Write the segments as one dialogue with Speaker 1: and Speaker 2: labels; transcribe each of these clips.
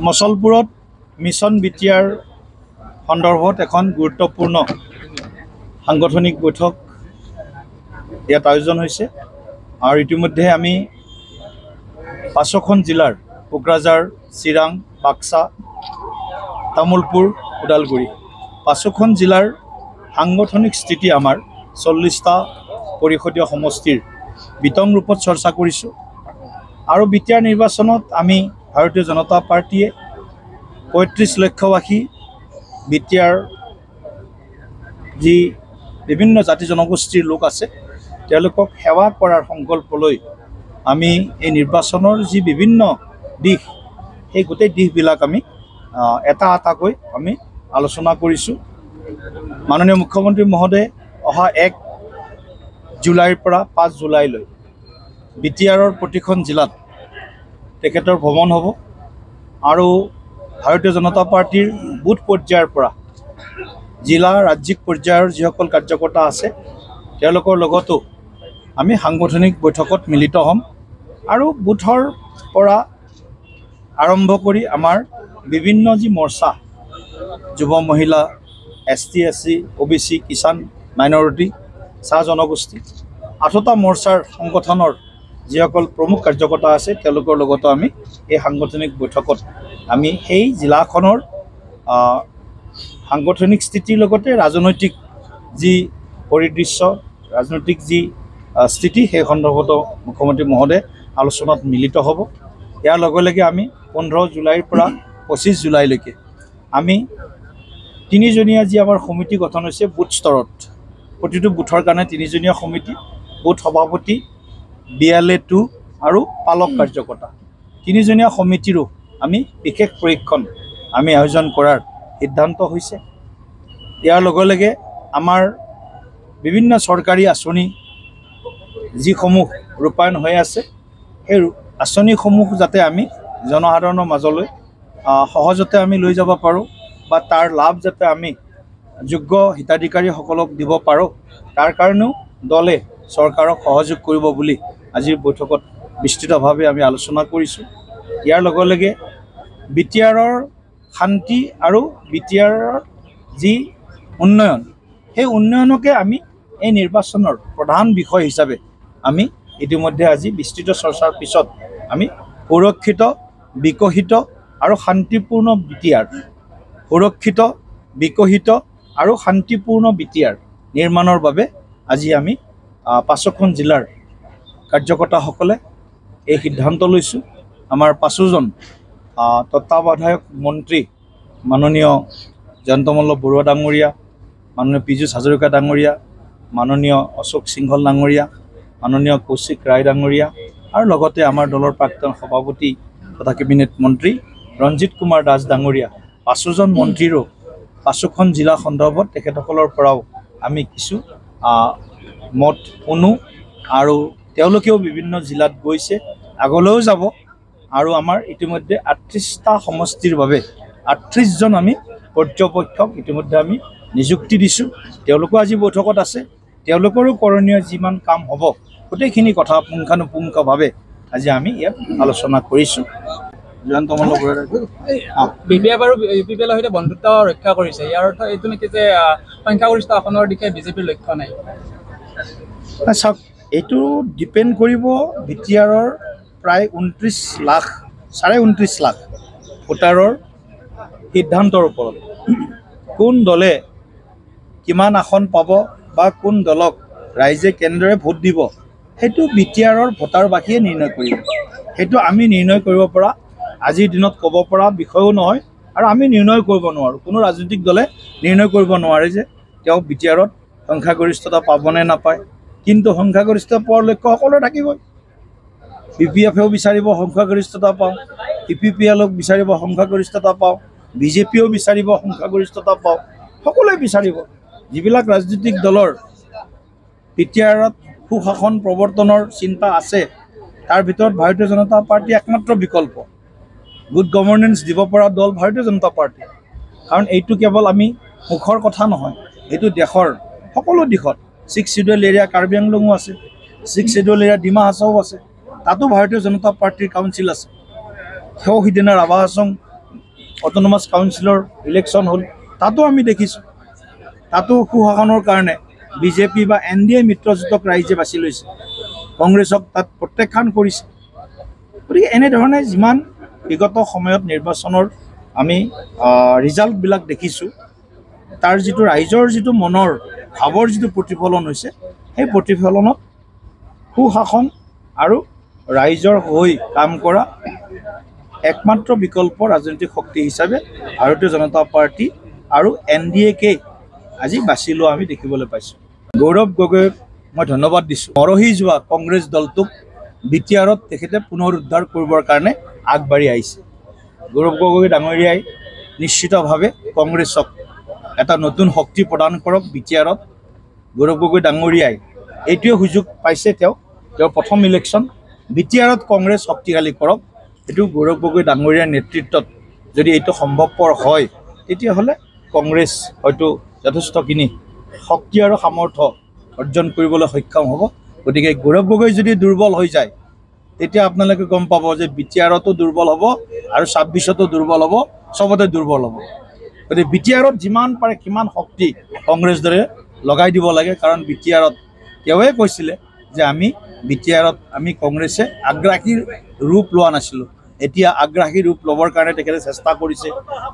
Speaker 1: মছলপুৰত mission BTR সন্দৰ্ভত এখন গুৰুত্বপূৰ্ণ সাংগঠনিক বৈঠক ইয়াত আয়োজন হৈছে আৰু ইতিমধ্যে আমি 5খন জিলাৰ কোকৰাঝাৰ, চিৰাং, বাক্সা, তামুলপুৰ, ওদালগুৰি 5খন জিলাৰ সাংগঠনিক স্থিতি আমাৰ 40টা পৰিষদীয় সমষ্টিৰ বিতং ৰূপত চৰ্চা কৰিছোঁ আৰু বিটিআৰ নিৰ্বাচনত আমি ভাৰতীয় জনতা পাৰ্টিয়ে 35 লক্ষবাসী বিটিআৰ যি বিভিন্ন জাতি জনগোষ্ঠীৰ লোক আছে তেওঁলোকক সেৱা কৰাৰ সংকল্প লৈ আমি এই নিৰ্বাচনৰ যি বিভিন্ন দিশ এই গোটেই দিশবিলাক আমি এটা এটাকৈ আমি আলোচনা কৰিছোঁ। মাননীয় মুখ্যমন্ত্ৰী মহোদয়ে অহা 1 জুলাইৰ পৰা 5 জুলাইলৈ বিটিআৰৰ প্ৰতিখন জিলাত তেখেতৰ ভ্ৰমণ হ'ব আৰু ভাৰতীয় জনতা পাৰ্টিৰ বুথ পৰ্যায়ৰ পৰা জিলা ৰাজ্যিক পৰ্যায়ৰ যিসকল কাৰ্যকৰ্তা আছে তেওঁলোকৰ লগতো আমি সাংগঠনিক বৈঠকত মিলিত হ'ম আৰু বুথৰ পৰা আৰম্ভ কৰি আমাৰ বিভিন্ন যি মৰ্চা যুৱ মহিলা, ST, SC, OBC, কিষাণ, মাইনৰিটি, চাহ জনগোষ্ঠী 8টা মৰ্চাৰ সংগঠনৰ যিসকল প্ৰমুখ কাৰ্যকৰ্তা আছে তেওঁলোকৰ লগতো আমি এই সাংগঠনিক বৈঠকত আমি সেই জিলাখনৰ সাংগঠনিক স্থিতিৰ লগতে ৰাজনৈতিক যি পৰিদৃশ্য, ৰাজনৈতিক যি স্থিতি সেই সন্দৰ্ভতো মুখ্যমন্ত্ৰী মহোদয়ে আলোচনাত মিলিত হ'ব। ইয়াৰ লগে লগে আমি 15 জুলাইৰ পৰা 25 জুলাইলৈকে আমি 3জনীয়া যি আমাৰ সমিতি গঠন হৈছে বুথ স্তৰত প্ৰতিটো বুথৰ কাৰণে 3জনীয়া সমিতি, বুথ সভাপতি, BLA2 আৰু পালক কাৰ্যকৰ্তা 3জনীয়া সমিতিৰো আমি বিশেষ প্ৰশিক্ষণ আমি আয়োজন কৰাৰ সিদ্ধান্ত হৈছে। ইয়াৰ লগে লগে আমাৰ বিভিন্ন চৰকাৰী আঁচনি যিসমূহ ৰূপায়ণ হৈ আছে সেই আঁচনিসমূহ যাতে আমি জনসাধাৰণৰ মাজলৈ সহজতে আমি লৈ যাব পাৰোঁ বা তাৰ লাভ যাতে আমি যোগ্য হিতাধিকাৰীসকলক দিব পাৰোঁ তাৰ কাৰণেও দলে চৰকাৰক সহযোগ কৰিব বুলি আজিৰ বৈঠকত বিস্তৃতভাৱে আমি আলোচনা কৰিছোঁ। ইয়াৰ লগে লগে বিটিআৰৰ শান্তি আৰু বিটিআৰৰ যি উন্নয়ন সেই উন্নয়নকে আমি এই নিৰ্বাচনৰ প্ৰধান বিষয় হিচাপে আমি ইতিমধ্যে আজি বিস্তৃত চৰ্চাৰ পিছত আমি সুৰক্ষিত, বিকশিত আৰু শান্তিপূৰ্ণ বিটিআৰ, সুৰক্ষিত, বিকশিত আৰু শান্তিপূৰ্ণ বিটিআৰ নিৰ্মাণৰ বাবে আজি আমি 5খন জিলাৰ কাৰ্যকৰ্তাসকলে এই সিদ্ধান্ত লৈছোঁ। আমাৰ 5জন তত্ত্বাৱধায়ক মন্ত্ৰী মাননীয় জয়ন্তমল্ল বৰুৱা ডাঙৰীয়া, মাননীয় পীযুষ হাজৰিকা ডাঙৰীয়া, মাননীয় অশোক সিংহল ডাঙৰীয়া, মাননীয় কৌশিক ৰায় ডাঙৰীয়া আৰু লগতে আমাৰ দলৰ প্ৰাক্তন সভাপতি তথা কেবিনেট মন্ত্ৰী ৰঞ্জিত কুমাৰ দাস ডাঙৰীয়া 5জন মন্ত্ৰীৰো 5খন জিলা সন্দৰ্ভত তেখেতসকলৰ পৰাও আমি কিছু মত শুনো আৰু তেওঁলোকেও বিভিন্ন জিলাত গৈছে, আগলৈও যাব আৰু আমাৰ ইতিমধ্যে 38টা সমষ্টিৰ বাবে 38জন আমি পৰ্যবেক্ষক ইতিমধ্যে আমি নিযুক্তি দিছোঁ। তেওঁলোকো আজি বৈঠকত আছে, তেওঁলোকৰো কৰণীয় যিমান কাম হ'ব গোটেইখিনি কথা পুংখানুপুংখভাৱে আজি আমি ইয়াত আলোচনা কৰিছোঁ। জয়ন্তমল্ল বৰুৱা
Speaker 2: বিপিএ বাৰু ইউপিপিএলৰ সৈতে বন্ধুত্ব ৰক্ষা কৰিছে, ইয়াৰ অৰ্থ এইটো নেকি যে সংখ্যাগৰিষ্ঠ আসনৰ দিশে বিজেপিৰ লক্ষ্য নাই?
Speaker 1: চাওক, এইটো ডিপেণ্ড কৰিব বিটিআৰৰ প্ৰায় 29 লাখ ভোটাৰৰ সিদ্ধান্তৰ ওপৰত। কোন দলে কিমান আসন পাব বা কোন দলক ৰাইজে কেনেদৰে ভোট দিব সেইটো বিটিআৰৰ ভোটাৰবাসীয়ে নিৰ্ণয় কৰিব। সেইটো আমি নিৰ্ণয় কৰিব পৰা আজিৰ দিনত ক'ব পৰা বিষয়ো নহয় আৰু আমি নিৰ্ণয় কৰিব নোৱাৰোঁ। কোনো ৰাজনৈতিক দলে নিৰ্ণয় কৰিব নোৱাৰে যে তেওঁ বিটিআৰত সংখ্যাগৰিষ্ঠতা পাবনে নাপায়, কিন্তু সংখ্যাগৰিষ্ঠতা পোৱাৰ লক্ষ্য সকলোৰে থাকিবই। PPFেও বিচাৰিব সংখ্যাগৰিষ্ঠতা পাওঁ, PPPLক বিচাৰিব সংখ্যাগৰিষ্ঠতা পাওঁ, বিজেপিয়েও বিচাৰিব সংখ্যাগৰিষ্ঠতা পাওঁ, সকলোৱে বিচাৰিব। যিবিলাক ৰাজনৈতিক দলৰ বিটিআৰত সুশাসন প্ৰৱৰ্তনৰ চিন্তা আছে তাৰ ভিতৰত ভাৰতীয় জনতা পাৰ্টি একমাত্ৰ বিকল্প। গুড গভৰ্নেন্স দিব পৰা দল ভাৰতীয় জনতা পাৰ্টি, কাৰণ এইটো কেৱল আমি মুখৰ কথা নহয়, এইটো দেশৰ সকলো দিশত 6 শিডিউল এৰিয়া কাৰ্বি আংলঙো আছে, 6 শিডিউল এৰিয়া ডিমা হাছাও আছে, তাতো ভাৰতীয় জনতা পাৰ্টিৰ কাউন্সিল আছে। সেও সিদিনা ৰাভা হাছং অট'নমাছ কাউন্সিলৰ ইলেকশ্যন হ'ল, তাতো আমি দেখিছোঁ, তাতো সুশাসনৰ কাৰণে বিজেপি বা NDA মিত্ৰজোঁটক ৰাইজে বাছি লৈছে, কংগ্ৰেছক তাত প্ৰত্যাখ্যান কৰিছে। গতিকে এনেধৰণে যিমান বিগত সময়ত নিৰ্বাচনৰ আমি ৰিজাল্টবিলাক দেখিছোঁ, তাৰ যিটো ৰাইজৰ যিটো মনৰ ভাৱৰ যিটো প্ৰতিফলন হৈছে, সেই প্ৰতিফলনত সুশাসন আৰু ৰাইজৰ হৈ কাম কৰা একমাত্ৰ বিকল্প ৰাজনৈতিক শক্তি হিচাপে ভাৰতীয় জনতা পাৰ্টি আৰু NDA-কে আজি বাছি লোৱা আমি দেখিবলৈ পাইছোঁ। গৌৰৱ গগৈক মই ধন্যবাদ দিছোঁ। মৰহি যোৱা কংগ্ৰেছ দলটোক BTR-ত তেখেতে পুনৰ উদ্ধাৰ কৰিবৰ কাৰণে আগবাঢ়ি আহিছে। গৌৰৱ গগৈ ডাঙৰীয়াই নিশ্চিতভাৱে কংগ্ৰেছক এটা নতুন শক্তি প্ৰদান কৰক। BTR-ত গৌৰৱ গগৈ ডাঙৰীয়াই এইটোৱে সুযোগ পাইছে, তেওঁৰ প্ৰথম ইলেকশ্যন। BTR-ত কংগ্ৰেছ শক্তিশালী কৰক। এইটো গৌৰৱ গগৈ ডাঙৰীয়াৰ নেতৃত্বত যদি এইটো সম্ভৱপৰ হয়, তেতিয়াহ'লে কংগ্ৰেছ হয়তো যথেষ্টখিনি শক্তি আৰু সামৰ্থ্য অৰ্জন কৰিবলৈ সক্ষম হ'ব। গতিকে গৌৰৱ গগৈ যদি দুৰ্বল হৈ যায়, তেতিয়া আপোনালোকে গম পাব যে BTR-তো দুৰ্বল হ'ব আৰু 26-তো দুৰ্বল হ'ব, চবতে দুৰ্বল হ'ব। গতিকে BTR-ত যিমান পাৰে সিমান শক্তি কংগ্ৰেছ দলে লগাই দিব লাগে, কাৰণ BTR-ত তেওঁৱে কৈছিলে যে BTR-ত আমি কংগ্ৰেছে আগ্ৰাসীৰ ৰূপ লোৱা নাছিলোঁ, এতিয়া আগ্ৰাসী ৰূপ ল'বৰ কাৰণে তেখেতে চেষ্টা কৰিছে।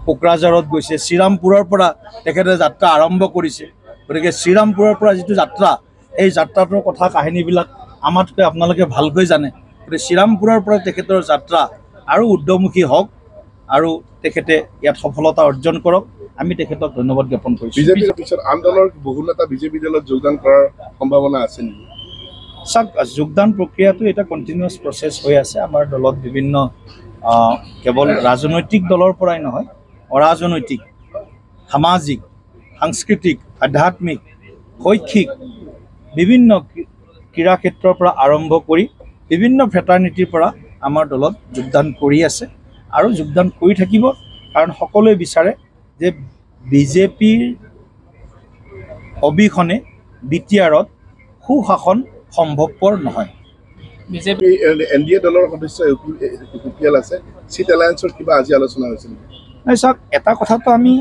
Speaker 1: কোকৰাঝাৰত গৈছে, শ্ৰীৰামপুৰৰ পৰা তেখেতে যাত্ৰা আৰম্ভ কৰিছে। গতিকে শ্ৰীৰামপুৰৰ পৰা যিটো যাত্ৰা, এই যাত্ৰাটোৰ কথা কাহিনীবিলাক আমাতকৈ আপোনালোকে ভালকৈ জানে। গতিকে শ্ৰীৰামপুৰৰ পৰা তেখেতৰ যাত্ৰা আৰু উৰ্ধমুখী হওক আৰু তেখেতে ইয়াত সফলতা অৰ্জন কৰক, আমি তেখেতক ধন্যবাদ জ্ঞাপন কৰিছোঁ।
Speaker 3: বিজেপিৰ পিছত আন দলৰ বহু নেতা বিজেপি দলত যোগদান কৰাৰ সম্ভাৱনা আছে নেকি?
Speaker 1: চাওক, যোগদান প্ৰক্ৰিয়াটো এটা কণ্টিনিউৱাছ প্ৰচেছ হৈ আছে। আমাৰ দলত বিভিন্ন কেৱল ৰাজনৈতিক দলৰ পৰাই নহয়, অৰাজনৈতিক, সামাজিক, সাংস্কৃতিক, আধ্যাত্মিক, শৈক্ষিক, বিভিন্ন ক্ৰীড়া ক্ষেত্ৰৰ পৰা আৰম্ভ কৰি বিভিন্ন ফ্ৰেটাৰ্নিটিৰ পৰা আমাৰ দলত যোগদান কৰি আছে আৰু যোগদান কৰি থাকিব। কাৰণ সকলোৱে বিচাৰে যে বিজেপিৰ অবিহনে BTR-ত সুশাসন সম্ভৱপৰ নহয়।
Speaker 2: বিজেপি
Speaker 3: NDA দলৰ সদস্য UPL আছে, চিট এলায়েন্সৰ কিবা আজি আলোচনা হৈছিল নেকি?
Speaker 1: নাই, চাওক, এটা কথাটো আমি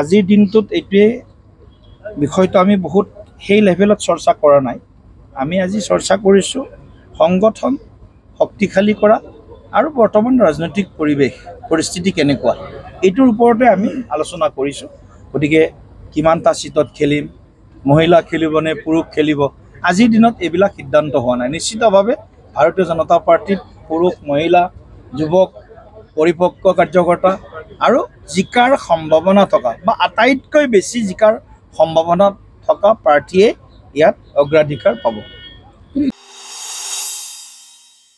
Speaker 1: আজিৰ দিনটোত এইটোৱে বিষয়টো আমি বহুত সেই লেভেলত চৰ্চা কৰা নাই। আমি আজি চৰ্চা কৰিছোঁ সংগঠন শক্তিশালী কৰা আৰু বৰ্তমান ৰাজনৈতিক পৰিস্থিতি কেনেকুৱা, এইটোৰ ওপৰতে আমি আলোচনা কৰিছোঁ। গতিকে কিমানটা চিটত খেলিম, মহিলা খেলিব নে পুৰুষ খেলিব, আজিৰ দিনত এইবিলাক সিদ্ধান্ত হোৱা নাই। নিশ্চিতভাৱে ভাৰতীয় জনতা পাৰ্টিত পুৰুষ, মহিলা, যুৱক, পৰিপক্ক কাৰ্যকৰ্তা আৰু জিকাৰ সম্ভাৱনা থকা বা আটাইতকৈ বেছি জিকাৰ সম্ভাৱনা থকা প্ৰাৰ্থীয়ে ইয়াত অগ্ৰাধিকাৰ পাব।